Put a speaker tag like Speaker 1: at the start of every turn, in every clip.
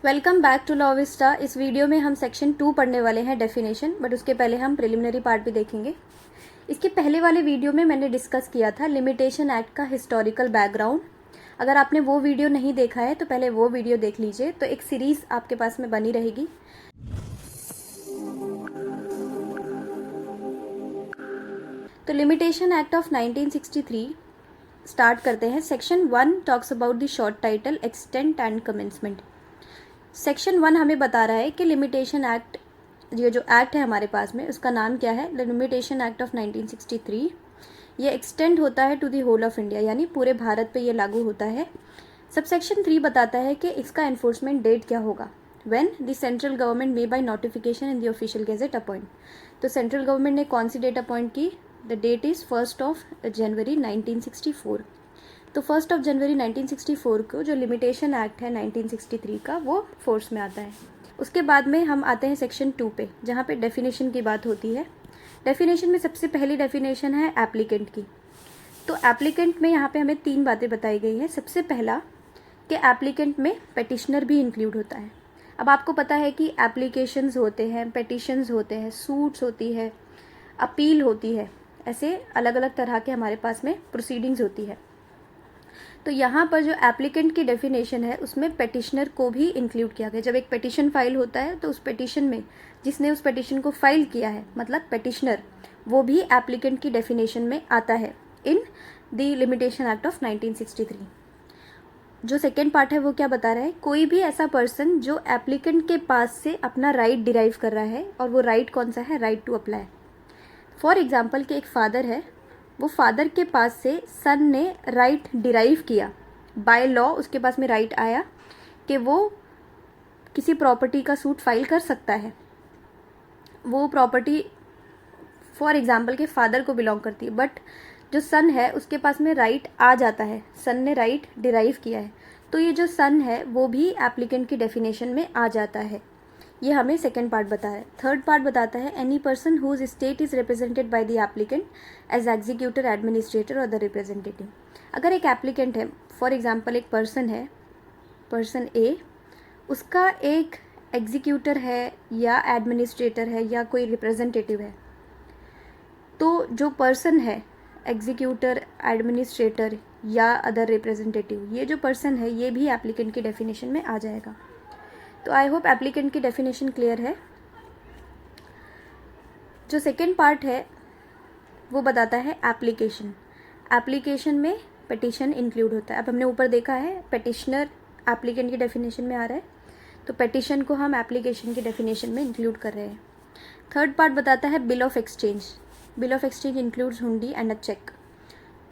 Speaker 1: Welcome back to Law Vista. इस वीडियो में हम सेक्शन 2 पढ़ने वाले हैं, डेफिनेशन। बट उसके पहले हम प्रिलिमिनरी पार्ट भी देखेंगे। इसके पहले वाले वीडियो में मैंने डिस्कस किया था लिमिटेशन एक्ट का हिस्टोरिकल बैकग्राउंड। अगर आपने वो वीडियो नहीं देखा है तो पहले वो वीडियो देख लीजिए, तो एक सीरीज़ आपके पास में बनी रहेगी। तो लिमिटेशन एक्ट ऑफ 1963 स्टार्ट करते हैं। Section 1 talks about the short title, extent and commencement. Section 1 हमें बता रहा है कि लिमिटेशन एक्ट, ये जो एक्ट है हमारे पास में, उसका नाम क्या है? Limitation Act of 1963। ये एक्सटेंड होता है to the whole of India, यानी पूरे भारत पे ये लागू होता है। सबसेक्शन 3 बताता है कि इसका एनफोर्समेंट डेट क्या होगा। When the central government may by notification in the official gazette appoint. तो सेंट्रल गवर्नमेंट ने कौन सी डेट अपॉइंट की? The date is 1 January 1964। तो 1 जनवरी 1964 को जो लिमिटेशन एक्ट है 1963 का, वो फोर्स में आता है। उसके बाद में हम आते हैं सेक्शन 2 पे, जहाँ पे डेफिनेशन की बात होती है। डेफिनेशन में सबसे पहली डेफिनेशन है एप्लीकेंट की। तो एप्लीकेंट में यहाँ पे हमें 3 बातें बताई गई हैं। सबसे पहला कि एप्लीकेंट में पेटिशनर भी इंक्लूड होता है। अब आपको पता है कि एप्लीकेशंस होते हैं, पेटिशंस होते हैं, सूट्स होती है, अपील होती है, ऐसे अलग अलग तरह के हमारे पास में प्रोसीडिंग्स होती है। तो यहाँ पर जो एप्लीकेंट की डेफिनेशन है उसमें पेटिशनर को भी इंक्लूड किया गया। जब एक पेटिशन फाइल होता है तो उस पेटिशन में जिसने उस पेटिशन को फाइल किया है, मतलब पेटिशनर, वो भी एप्लीकेंट की डेफिनेशन में आता है in the limitation Act of 1963। जो सेकेंड पार्ट है वो क्या बता रहा है? कोई भी ऐसा पर्सन जो एप्लीकेंट के पास से अपना राइट डिराइव कर रहा है, और वो राइट कौन सा है? Right to apply. For example कि एक फादर है, वो फादर के पास से सन ने राइट डिराइव किया बाय लॉ, उसके पास में राइट आया कि वो किसी प्रॉपर्टी का सूट फाइल कर सकता है। वो प्रॉपर्टी फॉर एग्जांपल के फादर को बिलोंग करती है, बट जो सन है उसके पास में राइट आ जाता है, सन ने राइट डिराइव किया है, तो ये जो सन है वो भी एप्लीकेंट की डेफिनेशन में आ जाता है। ये हमें सेकेंड पार्ट बता है। थर्ड पार्ट बताता है any person whose state is represented by the applicant as executor, administrator और द रिप्रेजेंटेटिव। अगर एक एप्लीकेंट है, फॉर एग्जांपल एक पर्सन है, पर्सन ए, उसका एक एग्जीक्यूटर है या एडमिनिस्ट्रेटर है या कोई रिप्रेजेंटेटिव है, तो जो पर्सन है एग्जीक्यूटर, एडमिनिस्ट्रेटर या अदर रिप्रेजेंटेटिव, ये जो पर्सन है ये भी एप्लीकेंट की डेफिनेशन में आ जाएगा। तो आई होप एप्लीकेंट की डेफिनेशन क्लियर है। जो सेकेंड पार्ट है वो बताता है एप्लीकेशन। एप्लीकेशन में पेटिशन इंक्लूड होता है। अब हमने ऊपर देखा है पेटिशनर एप्लीकेंट की डेफिनेशन में आ रहा है, तो पेटिशन को हम एप्लीकेशन की डेफिनेशन में इंक्लूड कर रहे हैं। थर्ड पार्ट बताता है bill of exchange. Bill of exchange includes hundi and a cheque.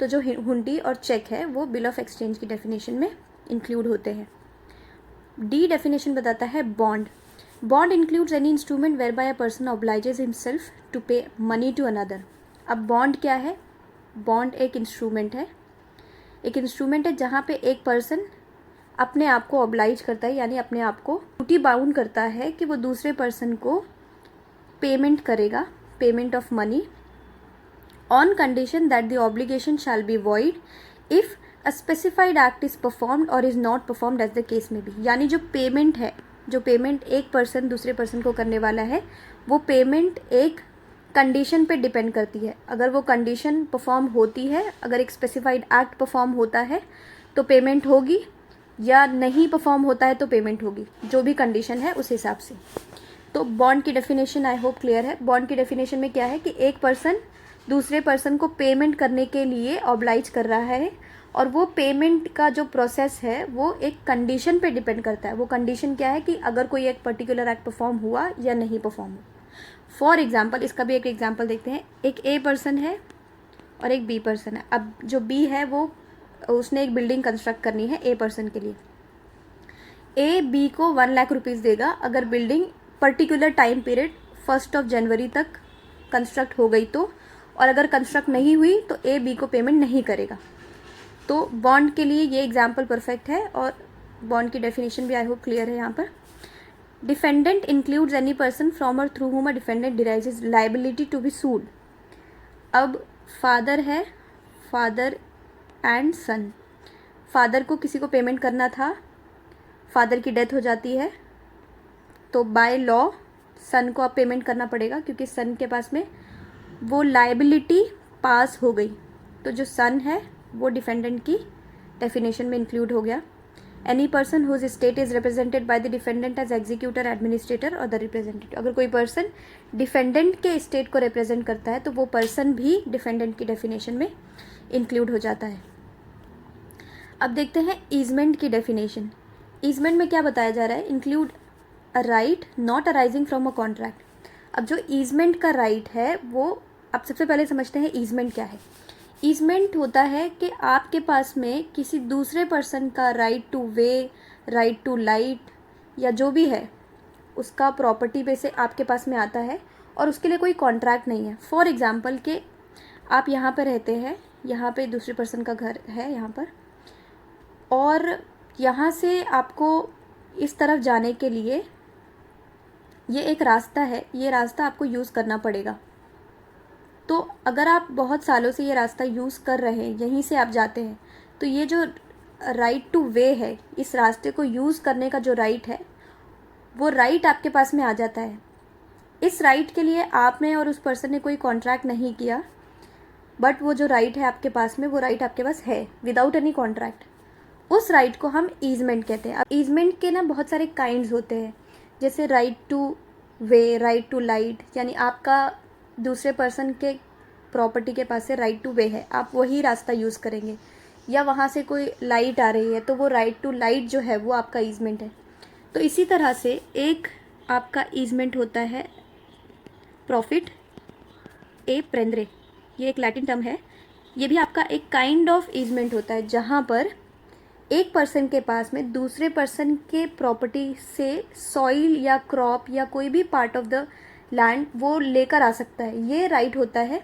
Speaker 1: तो जो हुंडी और चेक है वो बिल ऑफ एक्सचेंज की डेफिनेशन में इंक्लूड होते हैं। डी डेफिनेशन बताता है bond. Bond includes any instrument whereby a person obliges himself to pay money to another. अब बॉन्ड क्या है? बॉन्ड एक इंस्ट्रूमेंट है। एक इंस्ट्रूमेंट है जहाँ पे एक पर्सन अपने आप को ऑब्लाइज करता है, यानी अपने आप को ड्यूटी बाउंड करता है कि वो दूसरे पर्सन को पेमेंट करेगा, payment of money, on condition that the obligation shall be void if a specified act is performed और is not performed as the case may be. यानी जो पेमेंट है, जो पेमेंट एक पर्सन दूसरे पर्सन को करने वाला है, वो पेमेंट एक कंडीशन पे डिपेंड करती है। अगर वो कंडीशन परफॉर्म होती है, अगर एक स्पेसिफाइड एक्ट परफॉर्म होता है तो पेमेंट होगी, या नहीं परफॉर्म होता है तो पेमेंट होगी, जो भी कंडीशन है उस हिसाब से। तो बॉन्ड की डेफिनेशन आई होप क्लियर है। बॉन्ड की डेफिनेशन में क्या है कि एक पर्सन दूसरे पर्सन को पेमेंट करने के लिए ऑब्लाइज कर रहा है, और वो पेमेंट का जो प्रोसेस है वो एक कंडीशन पे डिपेंड करता है। वो कंडीशन क्या है कि अगर कोई एक पर्टिकुलर एक्ट परफॉर्म हुआ या नहीं परफॉर्म हुआ। फॉर एग्जाम्पल, इसका भी एक एग्जाम्पल देखते हैं। एक ए पर्सन है और एक बी पर्सन है। अब जो बी है वो उसने एक बिल्डिंग कंस्ट्रक्ट करनी है ए पर्सन के लिए। ए बी को 1 लाख रुपीज़ देगा अगर बिल्डिंग पर्टिकुलर टाइम पीरियड 1 जनवरी तक कंस्ट्रक्ट हो गई तो, और अगर कंस्ट्रक्ट नहीं हुई तो ए बी को पेमेंट नहीं करेगा। तो बॉन्ड के लिए ये एग्जाम्पल परफेक्ट है, और बॉन्ड की डेफिनेशन भी आई होप क्लियर है यहाँ पर। Defendant includes any person from और through whom a defendant derives his liability to be sued. अब फादर है, फादर एंड सन। फादर को किसी को पेमेंट करना था, फादर की डेथ हो जाती है तो बाय लॉ सन को अब पेमेंट करना पड़ेगा, क्योंकि सन के पास में वो लायबिलिटी पास हो गई। तो जो सन है वो डिफेंडेंट की डेफिनेशन में इंक्लूड हो गया। Any person whose state is represented by the defendant as executor, administrator और द रिप्रेजेंटेटिव। अगर कोई पर्सन डिफेंडेंट के स्टेट को रिप्रेजेंट करता है तो वो पर्सन भी डिफेंडेंट की डेफिनेशन में इंक्लूड हो जाता है। अब देखते हैं ईजमेंट की डेफिनेशन। ईजमेंट में क्या बताया जा रहा है? Include a right not arising from a contract. अब जो ईजमेंट का राइट है वो, अब सबसे पहले समझते हैं ईजमेंट क्या है। ईजमेंट होता है कि आपके पास में किसी दूसरे पर्सन का right to way, right to light या जो भी है उसका प्रॉपर्टी पे से आपके पास में आता है और उसके लिए कोई कॉन्ट्रैक्ट नहीं है। फॉर एग्जांपल कि आप यहाँ पे रहते हैं, यहाँ पे दूसरे पर्सन का घर है यहाँ पर, और यहाँ से आपको इस तरफ जाने के लिए ये एक रास्ता है, ये रास्ता आपको यूज़ करना पड़ेगा। तो अगर आप बहुत सालों से ये रास्ता यूज़ कर रहे हैं, यहीं से आप जाते हैं, तो ये जो राइट टू वे है, इस रास्ते को यूज़ करने का जो राइट है वो राइट आपके पास में आ जाता है। इस राइट के लिए आपने और उस पर्सन ने कोई कॉन्ट्रैक्ट नहीं किया, बट वो जो राइट है आपके पास में, वो राइट आपके पास है विदाउट एनी कॉन्ट्रैक्ट। उस राइट को हम ईजमेंट कहते हैं। अब ईजमेंट के ना बहुत सारे काइंड्स होते हैं, जैसे right to way, right to light, यानी आपका दूसरे पर्सन के प्रॉपर्टी के पास से राइट टू वे है, आप वही रास्ता यूज़ करेंगे, या वहाँ से कोई लाइट आ रही है तो वो राइट टू लाइट जो है वो आपका ईजमेंट है। तो इसी तरह से एक आपका ईजमेंट होता है प्रॉफिट ए प्रेंद्रे, ये एक लैटिन टर्म है। ये भी आपका एक काइंड ऑफ ईजमेंट होता है, जहाँ पर एक पर्सन के पास में दूसरे पर्सन के प्रॉपर्टी से सॉइल या क्रॉप या कोई भी पार्ट ऑफ द लैंड वो लेकर आ सकता है। ये राइट होता है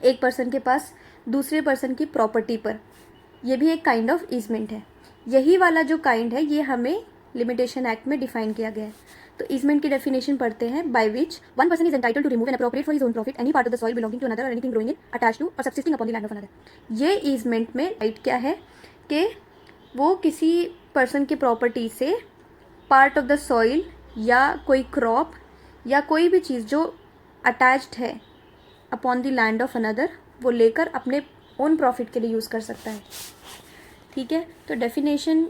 Speaker 1: एक पर्सन के पास दूसरे पर्सन की प्रॉपर्टी पर। यह भी एक काइंड ऑफ ईजमेंट है। यही वाला जो काइंड है ये हमें लिमिटेशन एक्ट में डिफाइन किया गया है। तो ईजमेंट की डेफिनेशन पढ़ते हैं। By which one person is entitled to remove and appropriate for his own profit any part of the soil belonging to another और anything growing in attached to और subsisting upon the land of another. ये easement में right क्या है कि वो किसी person की प्रॉपर्टी से पार्ट ऑफ द सॉइल या कोई क्रॉप या कोई भी चीज़ जो अटैच्ड है upon the land of another वो लेकर अपने ओन प्रॉफिट के लिए यूज़ कर सकता है। ठीक है, तो डेफिनेशन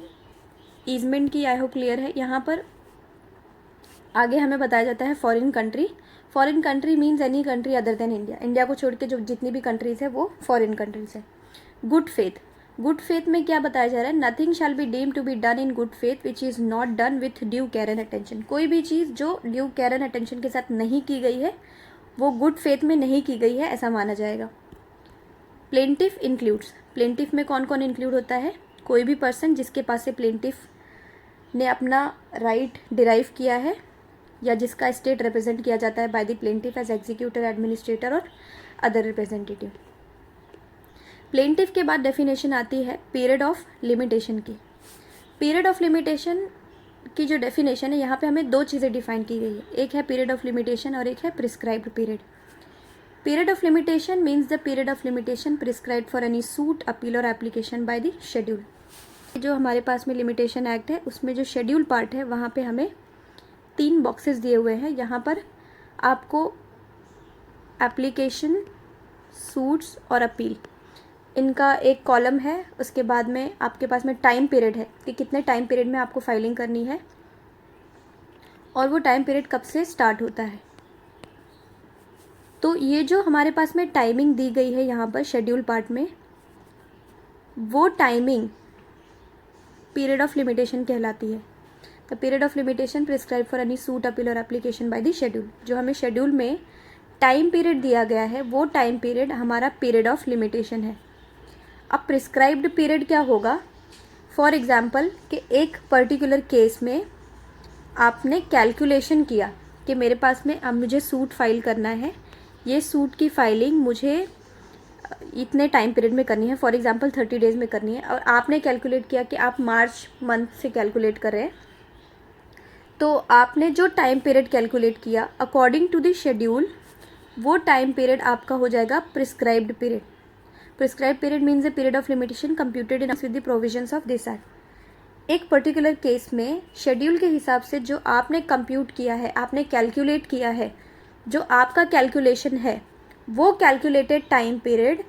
Speaker 1: ईजमेंट की आई होप क्लियर है। यहाँ पर आगे हमें बताया जाता है foreign country. Foreign country means any country other than India. India को छोड़ के जो जितनी भी कंट्रीज़ है वो फॉरेन कंट्रीज़ है। गुड फेथ, गुड फेथ में क्या बताया जा रहा है? Nothing shall be deemed to be done in good faith which is not done with due care and attention. कोई भी चीज़ जो ड्यू केयर एंड अटेंशन के साथ नहीं की गई है वो गुड फेथ में नहीं की गई है, ऐसा माना जाएगा। प्लेंटिफ इंक्लूड्स, प्लेंटिफ में कौन कौन इंक्लूड होता है? कोई भी पर्सन जिसके पास से प्लेंटिफ ने अपना राइट डिराइव किया है या जिसका स्टेट रिप्रेजेंट किया जाता है by the plaintiff as executor, administrator और अदर रिप्रेजेंटेटिव। प्लेंटिफ के बाद डेफिनेशन आती है पीरियड ऑफ लिमिटेशन की। पीरियड ऑफ लिमिटेशन की जो डेफिनेशन है यहाँ पे हमें दो चीज़ें डिफाइन की गई है, एक है पीरियड ऑफ लिमिटेशन और एक है prescribed period. Period of limitation means the period of limitation prescribed for any suit, appeal और एप्लीकेशन बाय द शेड्यूल। जो हमारे पास में लिमिटेशन एक्ट है उसमें जो शेड्यूल पार्ट है वहाँ पे हमें 3 बॉक्सेस दिए हुए हैं। यहाँ पर आपको एप्लीकेशन, सूट्स और अपील, इनका एक कॉलम है। उसके बाद में आपके पास में टाइम पीरियड है कि कितने टाइम पीरियड में आपको फाइलिंग करनी है और वो टाइम पीरियड कब से स्टार्ट होता है। तो ये जो हमारे पास में टाइमिंग दी गई है यहाँ पर शेड्यूल पार्ट में, वो टाइमिंग पीरियड ऑफ लिमिटेशन कहलाती है। The period of limitation prescribe for any suit, appeal और एप्लीकेशन बाय द शेड्यूल। जो हमें शेड्यूल में टाइम पीरियड दिया गया है वो टाइम पीरियड हमारा पीरियड ऑफ लिमिटेशन है। अब प्रिस्क्राइब्ड पीरियड क्या होगा? फॉर एग्जाम्पल कि एक पर्टिकुलर केस में आपने कैलकुलेशन किया कि मेरे पास में अब मुझे सूट फाइल करना है, ये सूट की फाइलिंग मुझे इतने टाइम पीरियड में करनी है, फॉर एग्जांपल 30 डेज़ में करनी है, और आपने कैलकुलेट किया कि आप मार्च मंथ से कैलकुलेट कर रहे हैं। तो आपने जो टाइम पीरियड कैलकुलेट किया अकॉर्डिंग टू द शेड्यूल, वो टाइम पीरियड आपका हो जाएगा prescribed period. Prescribed period means the period of limitation computed in with the provisions of this act. एक पर्टिकुलर केस में शेड्यूल के हिसाब से जो आपने कंप्यूट किया है, आपने कैलकुलेट किया है, जो आपका कैलकुलेशन है, वो calculated time period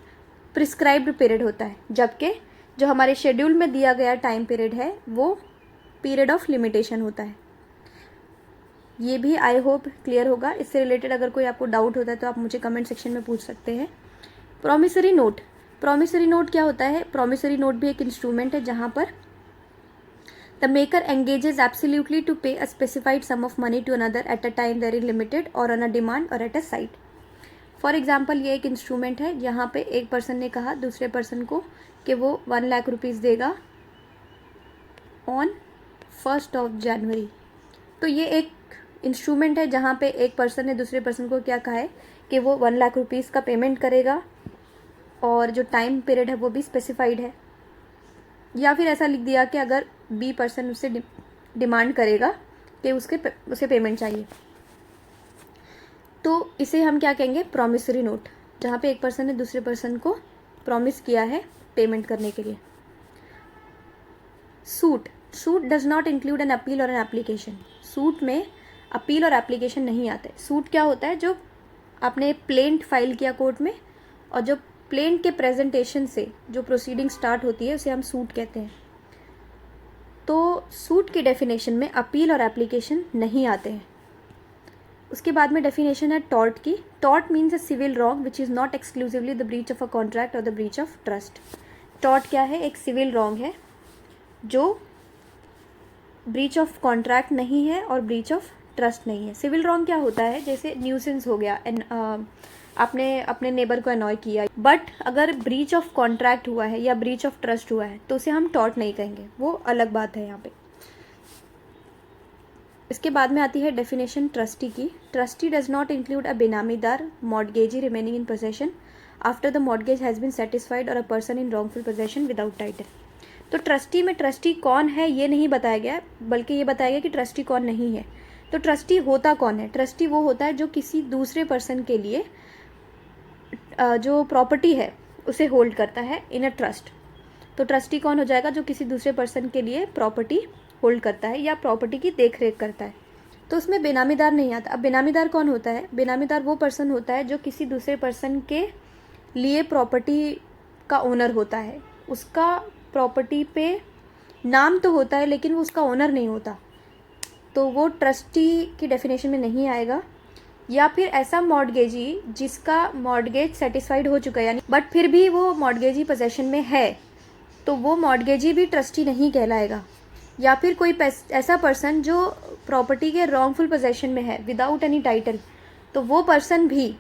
Speaker 1: prescribed period होता है, जबकि जो हमारे शेड्यूल में दिया गया टाइम पीरियड है वो पीरियड ऑफ लिमिटेशन होता है। ये भी आई होप क्लियर होगा। इससे रिलेटेड अगर कोई आपको डाउट होता है तो आप मुझे कमेंट सेक्शन में पूछ सकते हैं। प्रॉमिसरी नोट, प्रॉमिसरी नोट क्या होता है? प्रॉमिसरी नोट भी एक इंस्ट्रूमेंट है जहाँ पर the maker engages absolutely to pay a specified sum of money to another at a time very limited और ऑन अ डिमांड और at a sight. For example, ये एक इंस्ट्रूमेंट है जहाँ पे एक पर्सन ने कहा दूसरे पर्सन को कि वो 1 लाख रुपीज़ देगा ऑन 1 जनवरी। तो ये एक इंस्ट्रूमेंट है जहाँ पे एक पर्सन ने दूसरे पर्सन को क्या कहा है कि वो 1 लाख रुपीज़ का पेमेंट करेगा और जो टाइम पीरियड है वो भी स्पेसिफाइड है। या फिर ऐसा लिख दिया कि अगर बी पर्सन उससे डिमांड करेगा कि उसे पेमेंट चाहिए, तो इसे हम क्या कहेंगे? प्रॉमिसरी नोट, जहाँ पे एक पर्सन ने दूसरे पर्सन को प्रॉमिस किया है पेमेंट करने के लिए। Suit, suit does not include an appeal और एन एप्लीकेशन। सूट में अपील और एप्लीकेशन नहीं आते। सूट क्या होता है? जो आपने प्लेंट फाइल किया कोर्ट में और जो प्लेंट के प्रेजेंटेशन से जो प्रोसीडिंग स्टार्ट होती है उसे हम सूट कहते हैं। तो सूट की डेफिनेशन में अपील और एप्लीकेशन नहीं आते हैं। उसके बाद में डेफिनेशन है टॉर्ट की। Tort means a civil wrong which is not exclusively the breach of a contract और the breach of trust. Tort क्या है? एक सिविल रॉन्ग है जो ब्रीच ऑफ कॉन्ट्रैक्ट नहीं है और ब्रीच ऑफ ट्रस्ट नहीं है। सिविल रॉन्ग क्या होता है? जैसे न्यूसेंस हो गया, आपने अपने नेबर को अनॉय किया, बट अगर ब्रीच ऑफ कॉन्ट्रैक्ट हुआ है या ब्रीच ऑफ ट्रस्ट हुआ है तो उसे हम टॉर्ट नहीं कहेंगे, वो अलग बात है यहाँ पे। इसके बाद में आती है डेफिनेशन ट्रस्टी की। Trustee does not include a benamidar mortgagee remaining in possession after the mortgage has been satisfied और a person in wrongful possession without title. तो ट्रस्टी में ट्रस्टी कौन है ये नहीं बताया गया, बल्कि ये बताया गया कि ट्रस्टी कौन नहीं है। तो ट्रस्टी होता कौन है? ट्रस्टी वो होता है जो किसी दूसरे पर्सन के लिए जो प्रॉपर्टी है उसे होल्ड करता है इन अ ट्रस्ट। तो ट्रस्टी कौन हो जाएगा? जो किसी दूसरे पर्सन के लिए प्रॉपर्टी होल्ड करता है या प्रॉपर्टी की देख रेख करता है। तो उसमें बेनामीदार नहीं आता। अब बेनामीदार कौन होता है? बेनामीदार वो पर्सन होता है जो किसी दूसरे पर्सन के लिए प्रॉपर्टी का ओनर होता है। उसका प्रॉपर्टी पे नाम तो होता है लेकिन वो उसका ओनर नहीं होता, तो वो ट्रस्टी की डेफिनेशन में नहीं आएगा। या फिर ऐसा मॉर्गेजी जिसका मॉर्गेज सेटिस्फाइड हो चुका है यानी बट फिर भी वो मॉर्गेजी पोजेशन में है, तो वो मॉर्गेजी भी ट्रस्टी नहीं कहलाएगा। या फिर कोई ऐसा पर्सन जो प्रॉपर्टी के रॉन्गफुल पोजेशन में है विदाउट एनी टाइटल, तो वो पर्सन भी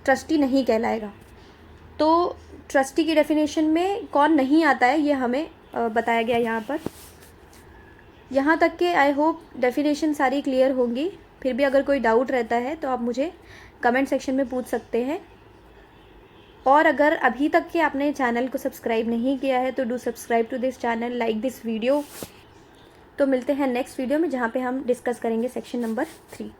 Speaker 1: ट्रस्टी नहीं कहलाएगा। तो ट्रस्टी की डेफिनेशन में कौन नहीं आता है ये हमें बताया गया यहाँ पर। यहाँ तक के आई होप डेफिनेशन सारी क्लियर होंगी। फिर भी अगर कोई डाउट रहता है तो आप मुझे कमेंट सेक्शन में पूछ सकते हैं। और अगर अभी तक के आपने चैनल को सब्सक्राइब नहीं किया है तो do subscribe to this channel, like this video. तो मिलते हैं नेक्स्ट वीडियो में जहाँ पे हम डिस्कस करेंगे सेक्शन नंबर 3।